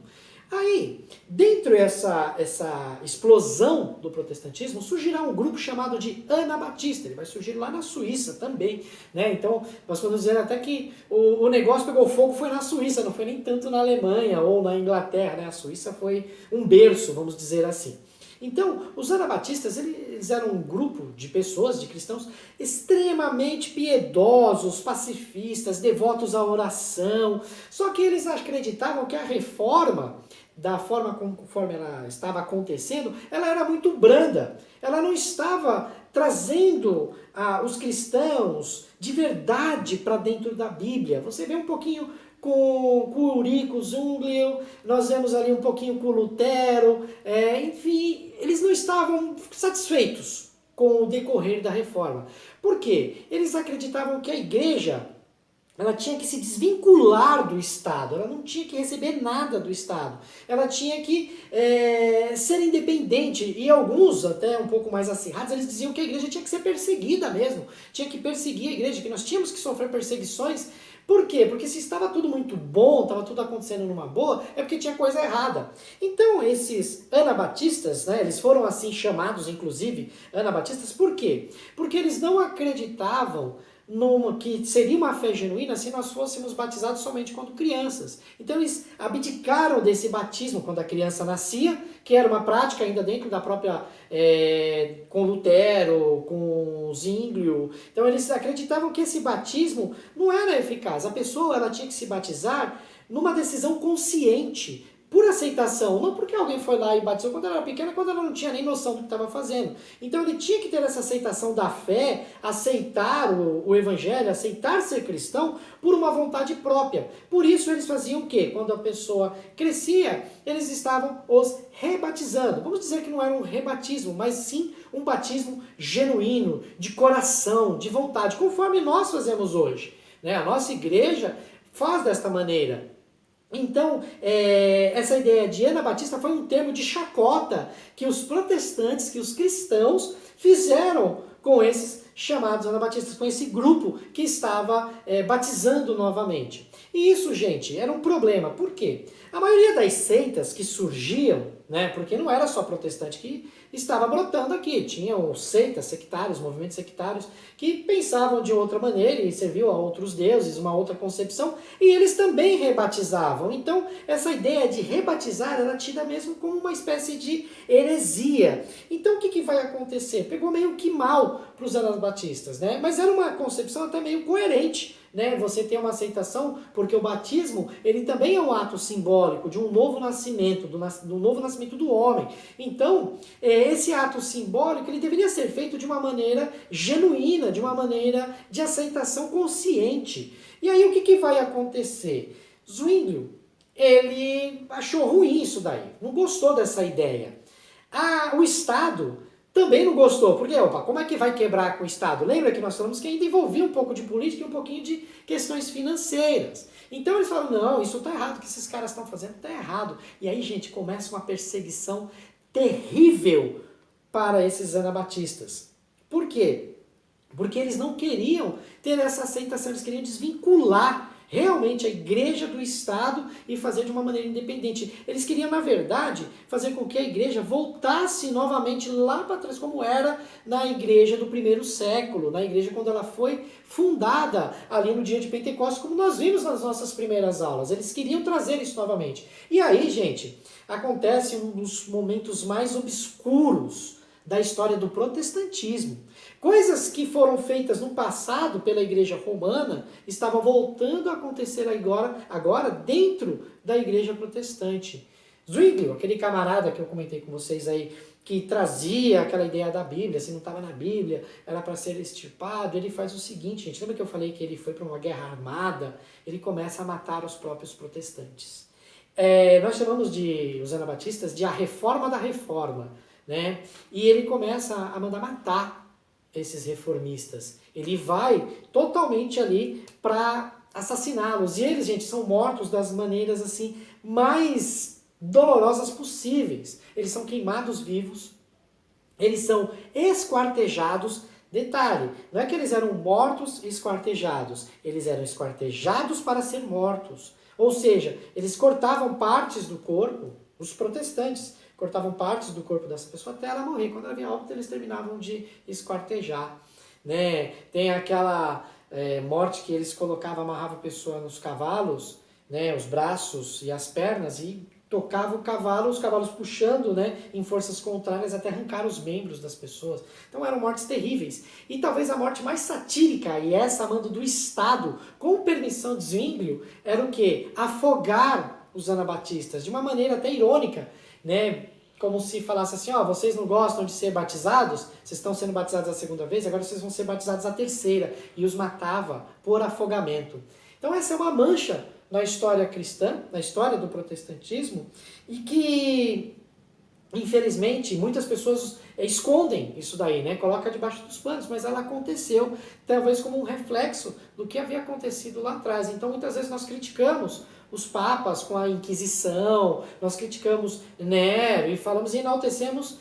Aí, dentro dessa explosão do protestantismo, surgirá um grupo chamado de Anabatista. Ele vai surgir lá na Suíça também, né? Então, nós podemos dizer até que o negócio pegou fogo foi na Suíça, não foi nem tanto na Alemanha ou na Inglaterra, né? A Suíça foi um berço, vamos dizer assim. Então, os anabatistas, eles eram um grupo de pessoas, de cristãos, extremamente piedosos, pacifistas, devotos à oração. Só que eles acreditavam que a reforma, da forma conforme ela estava acontecendo, ela era muito branda. Ela não estava trazendo os cristãos de verdade para dentro da Bíblia. Você vê um pouquinho com Uri, com Zwinglio, nós vemos ali um pouquinho com Lutero, enfim, eles não estavam satisfeitos com o decorrer da reforma. Por quê? Eles acreditavam que a igreja ela tinha que se desvincular do Estado, ela não tinha que receber nada do Estado, ela tinha que ser independente, e alguns, até um pouco mais acirrados, eles diziam que a igreja tinha que ser perseguida mesmo, tinha que perseguir a igreja, que nós tínhamos que sofrer perseguições. Por quê? Porque se estava tudo muito bom, estava tudo acontecendo numa boa, é porque tinha coisa errada. Então esses anabatistas, né, eles foram assim chamados, inclusive, anabatistas, por quê? Porque eles não acreditavam que seria uma fé genuína se nós fôssemos batizados somente quando crianças. Então eles abdicaram desse batismo quando a criança nascia, que era uma prática ainda dentro da própria, com Lutero, com Zwinglio. Então eles acreditavam que esse batismo não era eficaz. A pessoa ela tinha que se batizar numa decisão consciente, por aceitação, não porque alguém foi lá e batizou quando ela era pequena, quando ela não tinha nem noção do que estava fazendo. Então ele tinha que ter essa aceitação da fé, aceitar o evangelho, aceitar ser cristão por uma vontade própria. Por isso eles faziam o quê? Quando a pessoa crescia, eles estavam os rebatizando. Vamos dizer que não era um rebatismo, mas sim um batismo genuíno, de coração, de vontade, conforme nós fazemos hoje, né? A nossa igreja faz desta maneira. Então, essa ideia de anabatista foi um termo de chacota que os protestantes, que os cristãos fizeram com esses chamados anabatistas, com esse grupo que estava batizando novamente. E isso, gente, era um problema. Por quê? A maioria das seitas que surgiam, né, porque não era só protestante que estava brotando aqui, tinham seitas, sectários, movimentos sectários que pensavam de outra maneira e serviam a outros deuses, uma outra concepção, e eles também rebatizavam. Então, essa ideia de rebatizar era tida mesmo como uma espécie de heresia. Então, o que vai acontecer? Pegou meio que mal para os anabatistas, né? Mas era uma concepção até meio coerente, né? Você tem uma aceitação, porque o batismo ele também é um ato simbólico de um novo nascimento, do novo nascimento do homem. Então, esse ato simbólico ele deveria ser feito de uma maneira genuína, de uma maneira de aceitação consciente. E aí o que vai acontecer? Zwinglio, ele achou ruim isso daí, não gostou dessa ideia. O Estado também não gostou, porque, como é que vai quebrar com o Estado? Lembra que nós falamos que ainda envolvia um pouco de política e um pouquinho de questões financeiras. Então eles falam, não, isso está errado, o que esses caras estão fazendo está errado. E aí, gente, começa uma perseguição terrível para esses anabatistas. Por quê? Porque eles não queriam ter essa aceitação, eles queriam desvincular realmente a igreja do Estado e fazer de uma maneira independente. Eles queriam, na verdade, fazer com que a igreja voltasse novamente lá para trás, como era na igreja do primeiro século, na igreja quando ela foi fundada ali no dia de Pentecostes, como nós vimos nas nossas primeiras aulas. Eles queriam trazer isso novamente. E aí, gente, acontece um dos momentos mais obscuros da história do protestantismo. Coisas que foram feitas no passado pela igreja romana estavam voltando a acontecer agora dentro da igreja protestante. Zwinglio, aquele camarada que eu comentei com vocês aí, que trazia aquela ideia da Bíblia, se não estava na Bíblia, era para ser extirpado, ele faz o seguinte, gente, lembra que eu falei que ele foi para uma guerra armada? Ele começa a matar os próprios protestantes. Nós chamamos os anabatistas de a reforma da reforma, né? E ele começa a mandar matar esses reformistas. Ele vai totalmente ali para assassiná-los. E eles, gente, são mortos das maneiras assim mais dolorosas possíveis. Eles são queimados vivos, eles são esquartejados. Detalhe, não é que eles eram mortos e esquartejados, eles eram esquartejados para ser mortos. Ou seja, eles cortavam partes do corpo, os protestantes cortavam partes do corpo dessa pessoa até ela morrer. Quando ela vinha óbito, eles terminavam de esquartejar. Né? Tem aquela morte que eles amarravam a pessoa nos cavalos, né? Os braços e as pernas, e tocava o cavalo, os cavalos puxando, né, em forças contrárias até arrancar os membros das pessoas. Então eram mortes terríveis. E talvez a morte mais satírica, e essa a mando do Estado, com permissão de Zwinglio, era o quê? Afogar os anabatistas, de uma maneira até irônica, né? Como se falasse assim, ó, vocês não gostam de ser batizados, vocês estão sendo batizados a segunda vez, agora vocês vão ser batizados a terceira. E os matava por afogamento. Então essa é uma mancha na história cristã, na história do protestantismo, e que, infelizmente, muitas pessoas escondem isso daí, né? Coloca debaixo dos panos, mas ela aconteceu, talvez como um reflexo do que havia acontecido lá atrás. Então, muitas vezes nós criticamos os papas com a Inquisição, nós criticamos Nero e falamos e enaltecemos,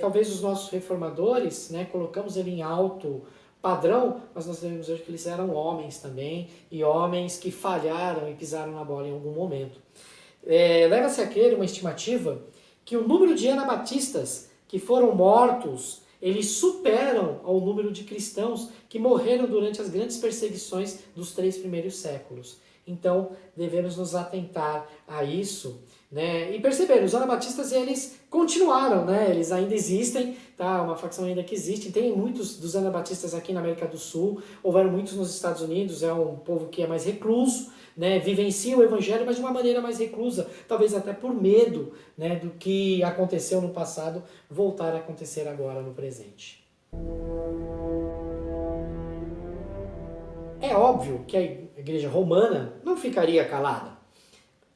talvez os nossos reformadores, né? Colocamos ele em alto padrão, mas nós devemos ver que eles eram homens também, e homens que falharam e pisaram na bola em algum momento. Leva-se a crer uma estimativa que o número de anabatistas que foram mortos, eles superam ao número de cristãos que morreram durante as grandes perseguições dos 3 primeiros séculos. Então, devemos nos atentar a isso, né? E perceber, os anabatistas, eles continuaram, né? Eles ainda existem, tá? Uma facção ainda que existe. Tem muitos dos anabatistas aqui na América do Sul, houveram muitos nos Estados Unidos, é um povo que é mais recluso, né? Vivencia o evangelho, mas de uma maneira mais reclusa, talvez até por medo, né, do que aconteceu no passado voltar a acontecer agora no presente. É óbvio que a Igreja Romana não ficaria calada.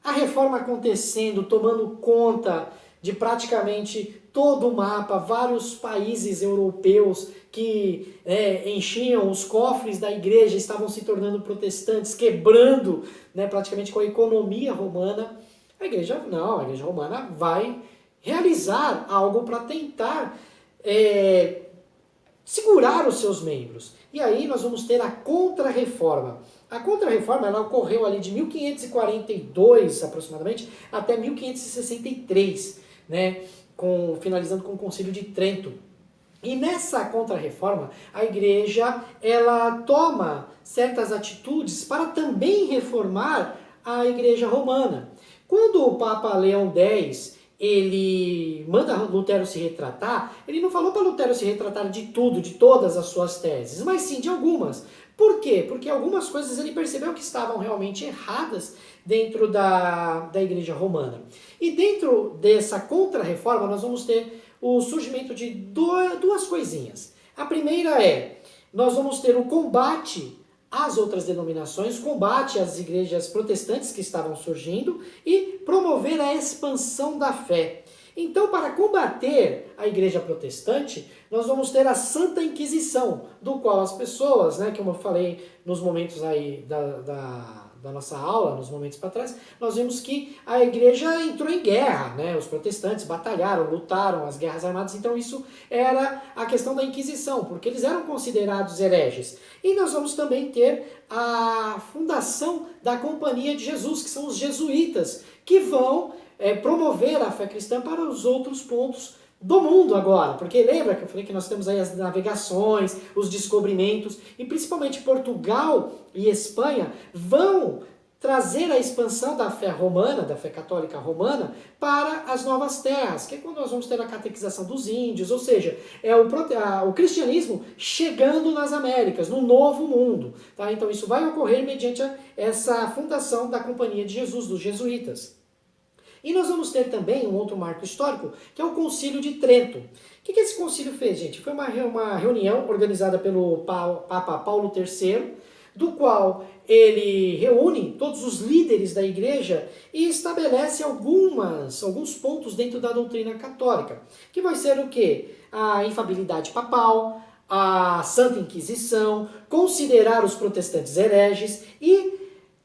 A reforma acontecendo, tomando conta de praticamente todo o mapa, vários países europeus que enchiam os cofres da igreja, estavam se tornando protestantes, quebrando, né, praticamente com a economia romana. A igreja romana vai realizar algo para tentar segurar os seus membros. E aí nós vamos ter a Contra-Reforma. A Contra-Reforma, ela ocorreu ali de 1542 aproximadamente até 1563, né, finalizando com o Concílio de Trento. E nessa Contra-Reforma, a igreja ela toma certas atitudes para também reformar a igreja romana. Quando o Papa Leão X ele manda Lutero se retratar, ele não falou para Lutero se retratar de tudo, de todas as suas teses, mas sim de algumas. Por quê? Porque algumas coisas ele percebeu que estavam realmente erradas dentro da igreja romana. E dentro dessa Contra-Reforma nós vamos ter o surgimento de duas coisinhas. A primeira nós vamos ter o combate às outras denominações, combate às igrejas protestantes que estavam surgindo e promover a expansão da fé. Então, para combater a igreja protestante, nós vamos ter a Santa Inquisição, do qual as pessoas, né, como eu falei nos momentos aí da nossa aula, nos momentos para trás, nós vimos que a igreja entrou em guerra, né? Os protestantes batalharam, lutaram, as guerras armadas, então isso era a questão da Inquisição, porque eles eram considerados hereges. E nós vamos também ter a fundação da Companhia de Jesus, que são os jesuítas, que vão promover a fé cristã para os outros pontos do mundo agora, porque lembra que eu falei que nós temos aí as navegações, os descobrimentos, e principalmente Portugal e Espanha vão trazer a expansão da fé romana, da fé católica romana, para as novas terras, que é quando nós vamos ter a catequização dos índios, ou seja, o cristianismo chegando nas Américas, no novo mundo. Tá? Então isso vai ocorrer mediante essa fundação da Companhia de Jesus, dos jesuítas. E nós vamos ter também um outro marco histórico, que é o Concílio de Trento. O que esse concílio fez, gente? Foi uma reunião organizada pelo Papa Paulo III, do qual ele reúne todos os líderes da igreja e estabelece alguns pontos dentro da doutrina católica, que vai ser o quê? A infabilidade papal, a Santa Inquisição, considerar os protestantes hereges e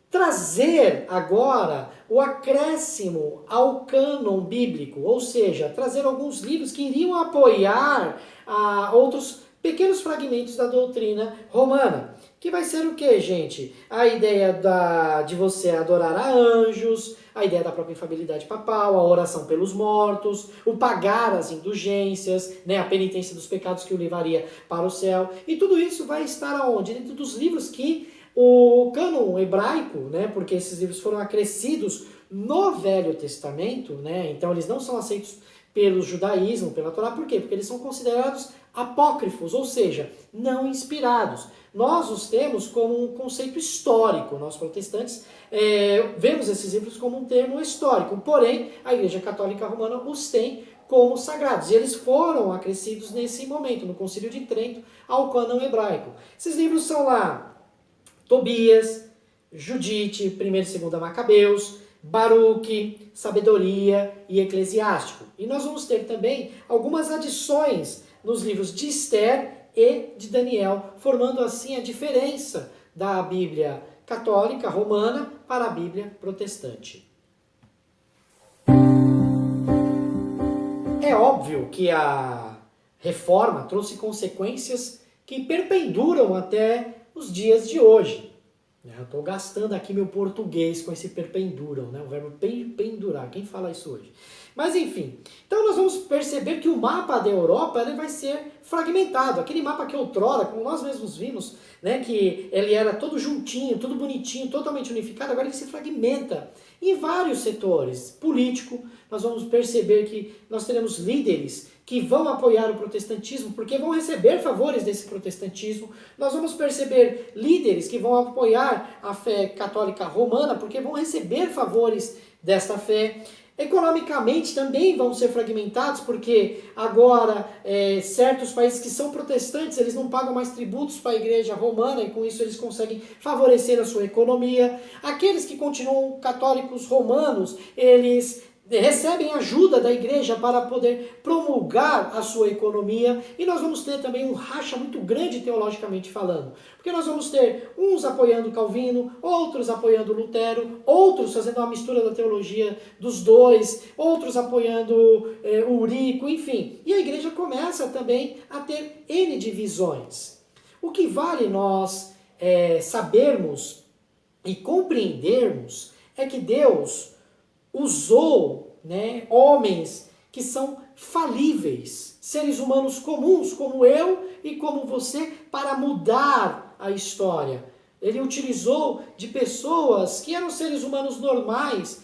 trazer agora o acréscimo ao cânon bíblico, ou seja, trazer alguns livros que iriam apoiar outros pequenos fragmentos da doutrina romana. Que vai ser o que, gente? A ideia de você adorar a anjos, a ideia da própria infalibilidade papal, a oração pelos mortos, o pagar as indulgências, né, a penitência dos pecados que o levaria para o céu. E tudo isso vai estar aonde? Dentro dos livros que o cânon hebraico, né, porque esses livros foram acrescidos no Velho Testamento, né, então eles não são aceitos pelo judaísmo, pela Torá. Por quê? Porque eles são considerados apócrifos, ou seja, não inspirados. Nós os temos como um conceito histórico. Nós protestantes vemos esses livros como um termo histórico, porém a Igreja Católica Romana os tem como sagrados. E eles foram acrescidos nesse momento, no Concílio de Trento, ao cânon hebraico. Esses livros são lá Tobias, Judite, 1ª e 2ª Macabeus, Baruque, Sabedoria e Eclesiástico. E nós vamos ter também algumas adições nos livros de Esther e de Daniel, formando assim a diferença da Bíblia católica romana para a Bíblia protestante. É óbvio que a reforma trouxe consequências que perpenduram até os dias de hoje. Eu estou gastando aqui meu português com esse perpenduram, né? O verbo pendurar. Quem fala isso hoje? Mas enfim, então nós vamos perceber que o mapa da Europa ele vai ser fragmentado. Aquele mapa que outrora, como nós mesmos vimos, né, que ele era todo juntinho, tudo bonitinho, totalmente unificado, agora ele se fragmenta em vários setores. Político, nós vamos perceber que nós teremos líderes que vão apoiar o protestantismo, porque vão receber favores desse protestantismo. Nós vamos perceber líderes que vão apoiar a fé católica romana, porque vão receber favores desta fé. Economicamente também vão ser fragmentados, porque agora certos países que são protestantes, eles não pagam mais tributos para a igreja romana e com isso eles conseguem favorecer a sua economia. Aqueles que continuam católicos romanos, eles recebem ajuda da igreja para poder promulgar a sua economia, e nós vamos ter também um racha muito grande teologicamente falando, porque nós vamos ter uns apoiando Calvino, outros apoiando Lutero, outros fazendo uma mistura da teologia dos dois, outros apoiando Eurico, enfim, e a igreja começa também a ter N divisões. O que vale nós sabermos e compreendermos é que Deus usou, né, homens que são falíveis, seres humanos comuns, como eu e como você, para mudar a história. Ele utilizou de pessoas que eram seres humanos normais,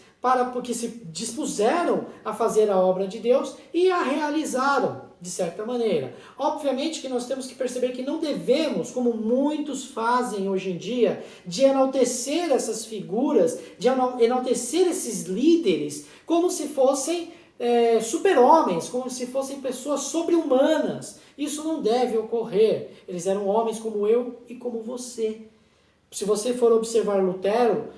porque se dispuseram a fazer a obra de Deus e a realizaram, de certa maneira. Obviamente que nós temos que perceber que não devemos, como muitos fazem hoje em dia, de enaltecer essas figuras, de enaltecer esses líderes, como se fossem super-homens, como se fossem pessoas sobre-humanas. Isso não deve ocorrer. Eles eram homens como eu e como você. Se você for observar Lutero,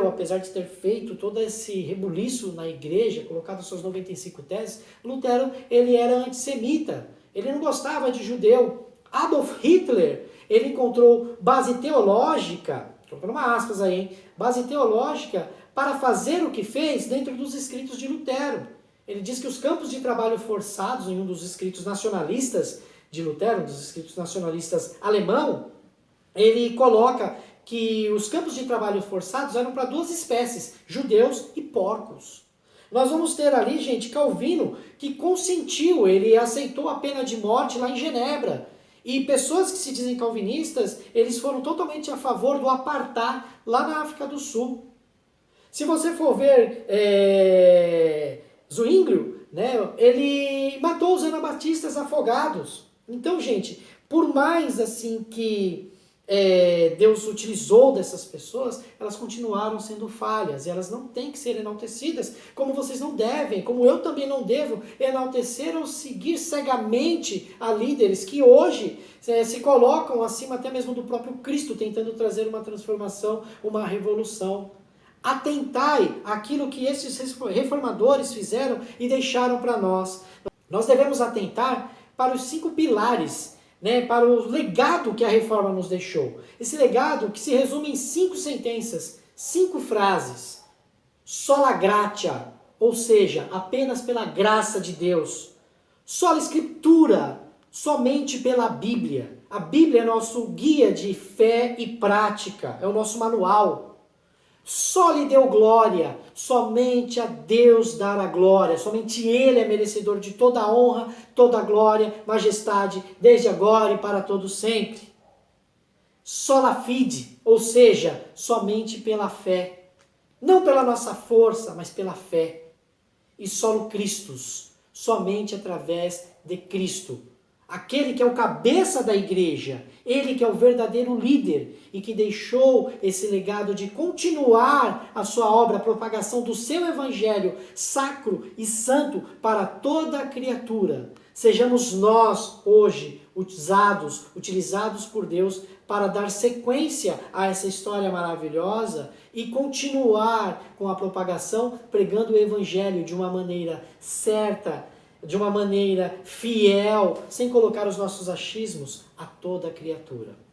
apesar de ter feito todo esse rebuliço na igreja, colocado suas 95 teses, Lutero, ele era antissemita, ele não gostava de judeu. Adolf Hitler, ele encontrou base teológica, estou colocando uma aspas aí, hein? Base teológica para fazer o que fez dentro dos escritos de Lutero. Ele diz que os campos de trabalho forçados, em um dos escritos nacionalistas de Lutero, um dos escritos nacionalistas alemão, ele coloca que os campos de trabalho forçados eram para duas espécies, judeus e porcos. Nós vamos ter ali, gente, Calvino, que consentiu, ele aceitou a pena de morte lá em Genebra. E pessoas que se dizem calvinistas, eles foram totalmente a favor do apartheid lá na África do Sul. Se você for ver Zwinglio, né, ele matou os anabatistas afogados. Então, gente, por mais assim que Deus utilizou dessas pessoas, elas continuaram sendo falhas e elas não têm que ser enaltecidas, como vocês não devem, como eu também não devo enaltecer ou seguir cegamente a líderes que hoje se colocam acima até mesmo do próprio Cristo, tentando trazer uma transformação, uma revolução. Atentai aquilo que esses reformadores fizeram e deixaram para nós. Nós devemos atentar para os 5 pilares né, para o legado que a Reforma nos deixou. Esse legado que se resume em 5 sentenças, 5 frases. Sola gratia, ou seja, apenas pela graça de Deus. Sola Escritura, somente pela Bíblia. A Bíblia é nosso guia de fé e prática, é o nosso manual. Só lhe deu glória, somente a Deus dar a glória, somente Ele é merecedor de toda a honra, toda a glória, majestade, desde agora e para todo sempre. Sola fide, ou seja, somente pela fé, não pela nossa força, mas pela fé. E solo Christus, somente através de Cristo. Aquele que é o cabeça da igreja, ele que é o verdadeiro líder e que deixou esse legado de continuar a sua obra, a propagação do seu evangelho sacro e santo para toda a criatura. Sejamos nós hoje utilizados por Deus para dar sequência a essa história maravilhosa e continuar com a propagação, pregando o evangelho de uma maneira certa, de uma maneira fiel, sem colocar os nossos achismos a toda a criatura.